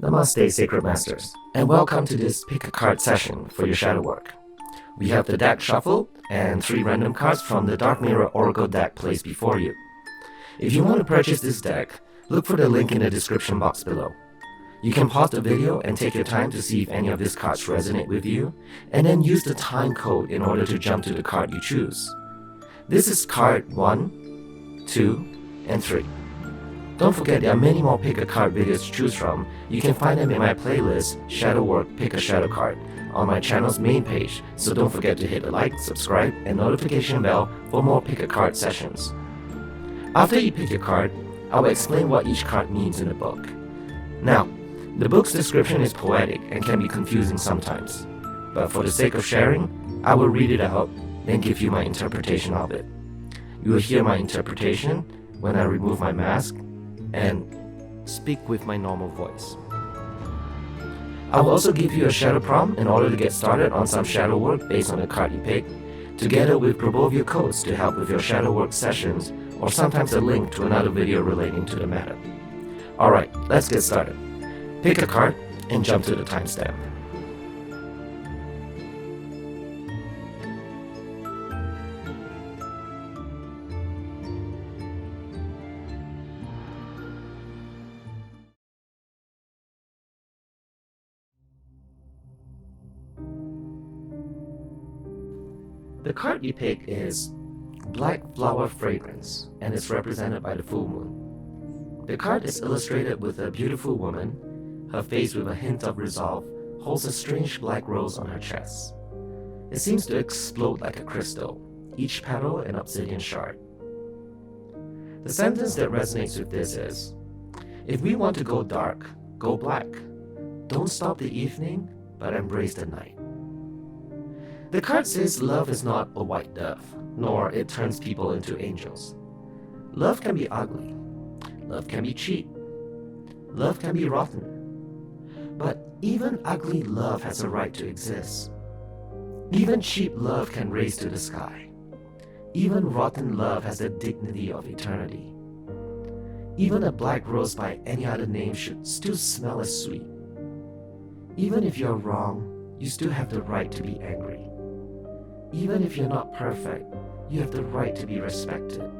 Namaste, Sacred Masters, and welcome to this pick a card session for your shadow work. We have the deck shuffle and 3 random cards from the Dark Mirror Oracle deck placed before you. If you want to purchase this deck, look for the link in the description box below. You can pause the video and take your time to see if any of these cards resonate with you, and then use the time code in order to jump to the card you choose. This is card 1, 2, and 3. Don't forget there are many more pick a card videos to choose from. You can find them in my playlist, Shadow Work Pick a Shadow Card, on my channel's main page, so don't forget to hit the like, subscribe, and notification bell for more pick a card sessions. After you pick your card, I will explain what each card means in the book. Now, the book's description is poetic and can be confusing sometimes, but for the sake of sharing, I will read it out, then give you my interpretation of it. You will hear my interpretation when I remove my mask and speak with my normal voice. I will also give you a shadow prompt in order to get started on some shadow work based on the card you pick, together with Grabovia codes to help with your shadow work sessions, or sometimes a link to another video relating to the matter. Alright, let's get started. Pick a card and jump to the timestamp. The card you pick is Black Flower Fragrance, and is represented by the full moon. The card is illustrated with a beautiful woman. Her face, with a hint of resolve, holds a strange black rose on her chest. It seems to explode like a crystal, each petal an obsidian shard. The sentence that resonates with this is, if we want to go dark, go black. Don't stop the evening, but embrace the night. The card says love is not a white dove, nor it turns people into angels. Love can be ugly. Love can be cheap. Love can be rotten. But even ugly love has a right to exist. Even cheap love can raise to the sky. Even rotten love has the dignity of eternity. Even a black rose by any other name should still smell as sweet. Even if you're wrong, you still have the right to be angry. Even if you're not perfect, you have the right to be respected.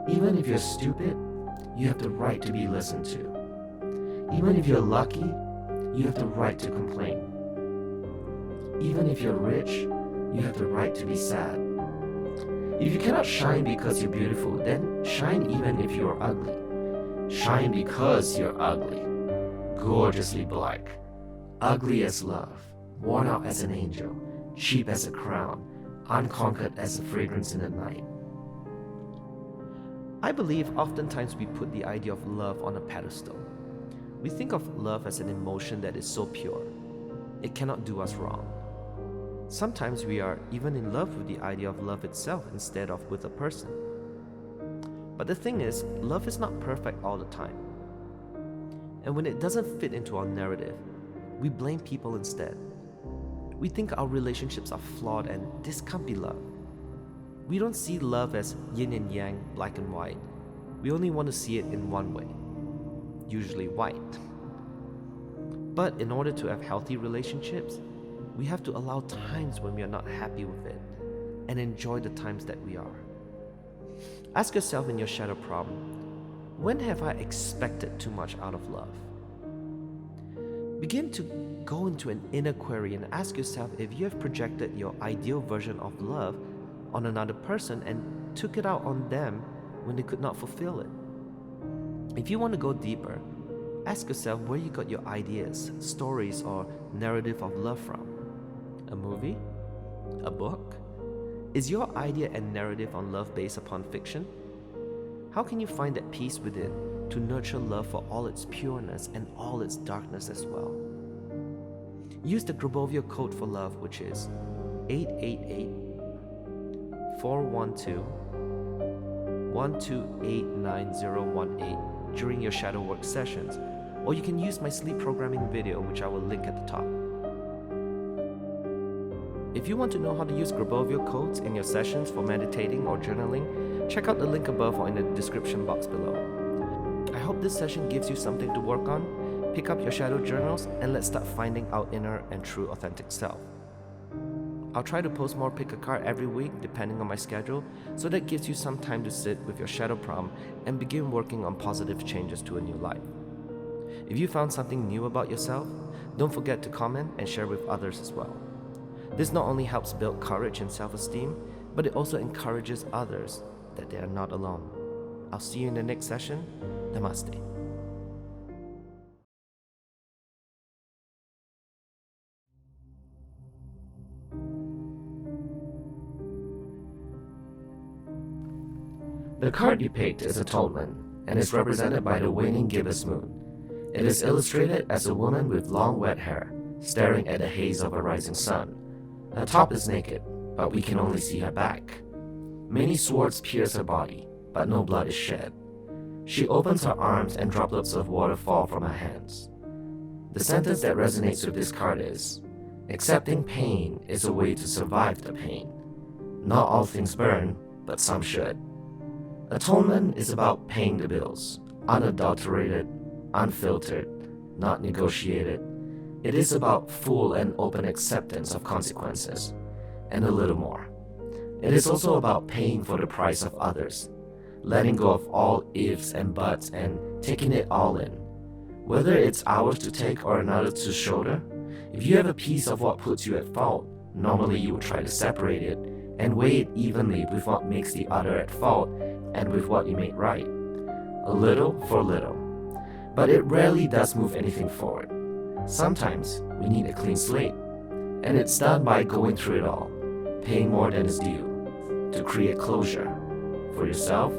Even if you're stupid, you have the right to be listened to. Even if you're lucky, you have the right to complain. Even if you're rich, you have the right to be sad. If you cannot shine because you're beautiful, then shine even if you're ugly. Shine because you're ugly. Gorgeously black. Ugly as love. Worn out as an angel. Cheap as a crown, unconquered as a fragrance in the night. I believe oftentimes we put the idea of love on a pedestal. We think of love as an emotion that is so pure. It cannot do us wrong. Sometimes we are even in love with the idea of love itself instead of with a person. But the thing is, love is not perfect all the time. And when it doesn't fit into our narrative, we blame people instead. We think our relationships are flawed and this can't be love. We don't see love as yin and yang, black and white. We only want to see it in one way, usually white. But in order to have healthy relationships, we have to allow times when we are not happy with it and enjoy the times that we are. Ask yourself in your shadow problem, when have I expected too much out of love? Begin to go into an inner query and ask yourself if you have projected your ideal version of love on another person and took it out on them when they could not fulfill it. If you want to go deeper, ask yourself where you got your ideas, stories, or narrative of love from. A movie? A book? Is your idea and narrative on love based upon fiction? How can you find that peace within to nurture love for all its pureness and all its darkness as well? Use the Grabovia code for love, which is 888-412-1289-018 during your shadow work sessions, or you can use my sleep programming video, which I will link at the top. If you want to know how to use Grabovia codes in your sessions for meditating or journaling, check out the link above or in the description box below. I hope this session gives you something to work on. Pick up your shadow journals and let's start finding our inner and true authentic self. I'll try to post more pick a card every week depending on my schedule, so that gives you some time to sit with your shadow prom and begin working on positive changes to a new life. If you found something new about yourself, don't forget to comment and share with others as well. This not only helps build courage and self-esteem, but it also encourages others that they are not alone. I'll see you in the next session. Namaste. The card you picked is Atonement and is represented by the waning gibbous moon. It is illustrated as a woman with long wet hair, staring at the haze of a rising sun. Her top is naked, but we can only see her back. Many swords pierce her body, but no blood is shed. She opens her arms and droplets of water fall from her hands. The sentence that resonates with this card is, accepting pain is a way to survive the pain. Not all things burn, but some should. Atonement is about paying the bills, unadulterated, unfiltered, not negotiated. It is about full and open acceptance of consequences, and a little more. It is also about paying for the price of others, letting go of all ifs and buts and taking it all in. Whether it's ours to take or another to shoulder, if you have a piece of what puts you at fault, normally you would try to separate it and weigh it evenly with what makes the other at fault and with what you made right. A little for little. But it rarely does move anything forward. Sometimes we need a clean slate, and it's done by going through it all, paying more than is due, to create closure, for yourself,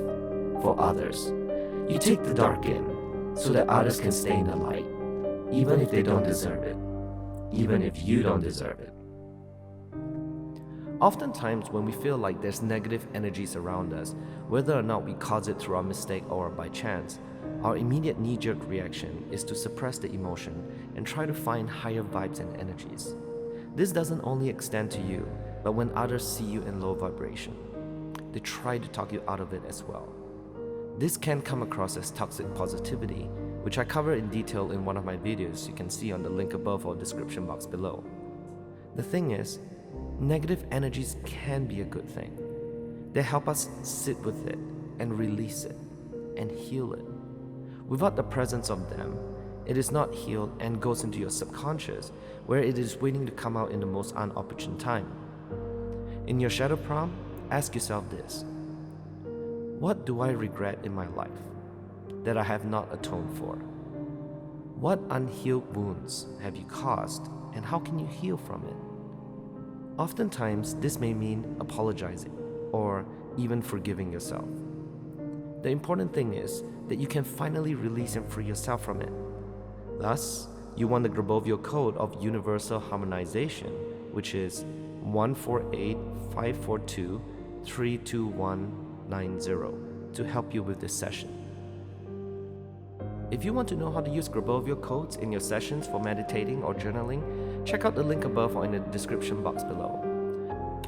for others. You take the dark in, so that others can stay in the light, even if they don't deserve it, even if you don't deserve it. Oftentimes, when we feel like there's negative energies around us, whether or not we cause it through our mistake or by chance, our immediate knee-jerk reaction is to suppress the emotion and try to find higher vibes and energies. This doesn't only extend to you, but when others see you in low vibration, they try to talk you out of it as well. This can come across as toxic positivity, which I cover in detail in one of my videos you can see on the link above or description box below. The thing is, negative energies can be a good thing. They help us sit with it and release it and heal it. Without the presence of them, it is not healed and goes into your subconscious, where it is waiting to come out in the most unopportune time. In your shadow prom, ask yourself this: what do I regret in my life that I have not atoned for? What unhealed wounds have you caused, and how can you heal from it? Oftentimes, this may mean apologizing or even forgiving yourself. The important thing is that you can finally release and free yourself from it. Thus, you want the Grabovio Code of Universal Harmonization, which is 148-542-32190, to help you with this session. If you want to know how to use Grabovio codes in your sessions for meditating or journaling, check out the link above or in the description box below.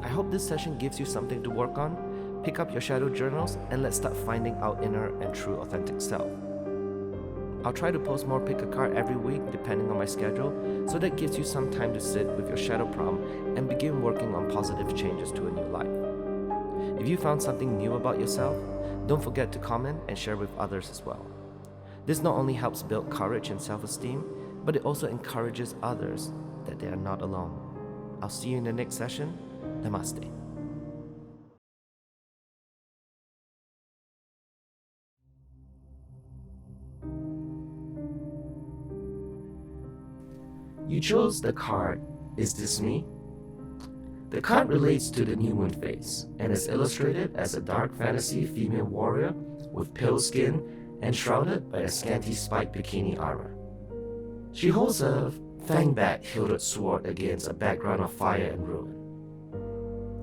I hope this session gives you something to work on. Pick up your shadow journals and let's start finding our inner and true authentic self. I'll try to post more pick a card every week depending on my schedule, so that gives you some time to sit with your shadow prom and begin working on positive changes to a new life. If you found something new about yourself, don't forget to comment and share with others as well. This not only helps build courage and self-esteem, but it also encourages others that they are not alone. I'll see you in the next session. Namaste. You chose the card, Is This Me? The card relates to the new moon phase and is illustrated as a dark fantasy female warrior with pale skin and shrouded by a scanty spiked bikini armor. She holds a fang-backed hilted sword against a background of fire and ruin.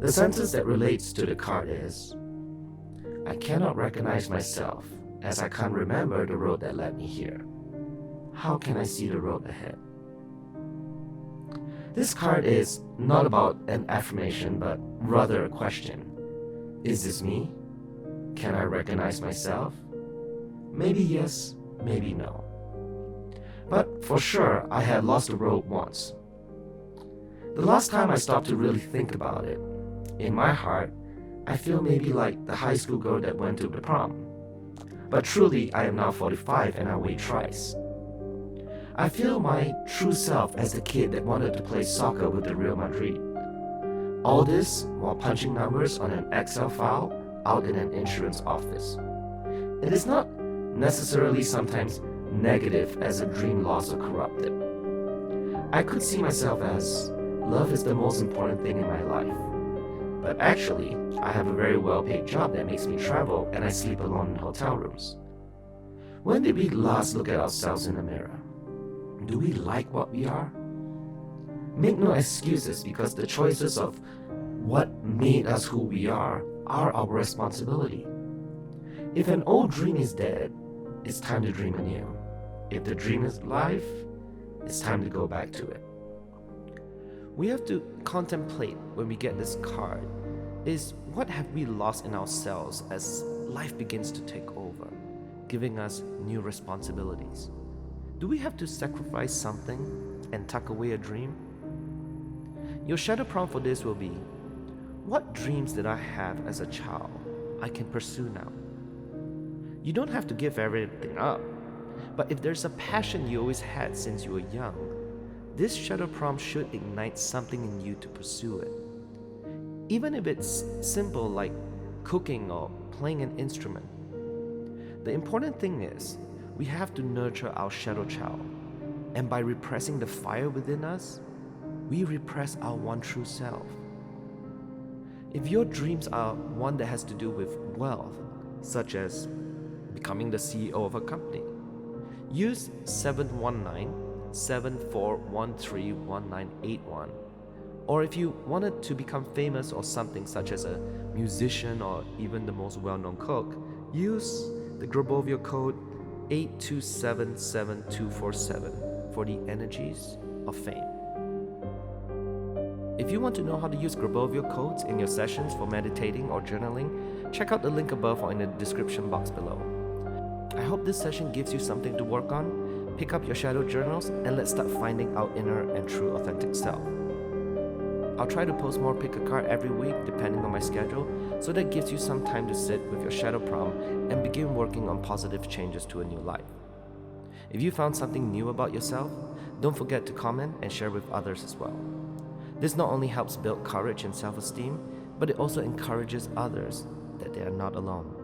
The sentence that relates to the card is, I cannot recognize myself as I can't remember the road that led me here. How can I see the road ahead? This card is not about an affirmation, but rather a question. Is this me? Can I recognize myself? Maybe yes, maybe no. But for sure, I had lost the road once. The last time I stopped to really think about it, in my heart, I feel maybe like the high school girl that went to the prom. But truly, I am now 45 and I weigh thrice. I feel my true self as the kid that wanted to play soccer with the Real Madrid. All this while punching numbers on an Excel file out in an insurance office. It is not necessarily sometimes negative as a dream lost or corrupted. I could see myself as love is the most important thing in my life. But actually, I have a very well-paid job that makes me travel and I sleep alone in hotel rooms. When did we last look at ourselves in the mirror? Do we like what we are? Make no excuses because the choices of what made us who we are our responsibility. If an old dream is dead, it's time to dream anew. If the dream is alive, it's time to go back to it. We have to contemplate when we get this card is what have we lost in ourselves as life begins to take over, giving us new responsibilities. Do we have to sacrifice something and tuck away a dream? Your shadow prompt for this will be, what dreams did I have as a child I can pursue now? You don't have to give everything up, but if there's a passion you always had since you were young, this shadow prompt should ignite something in you to pursue it. Even if it's simple like cooking or playing an instrument. The important thing is, we have to nurture our shadow child, and by repressing the fire within us, we repress our one true self. If your dreams are one that has to do with wealth, such as becoming the CEO of a company, use 719-7413-1981. Or if you wanted to become famous or something such as a musician or even the most well-known cook, use the Grabovio code 8277247 for the energies of fame. If you want to know how to use Grabovio codes in your sessions for meditating or journaling, check out the link above or in the description box below. I hope this session gives you something to work on. Pick up your shadow journals and let's start finding our inner and true authentic self. I'll try to post more pick a card every week depending on my schedule, so that gives you some time to sit with your shadow prompt and begin working on positive changes to a new life. If you found something new about yourself, don't forget to comment and share with others as well. This not only helps build courage and self-esteem, but it also encourages others that they are not alone.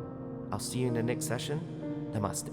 I'll see you in the next session. Namaste.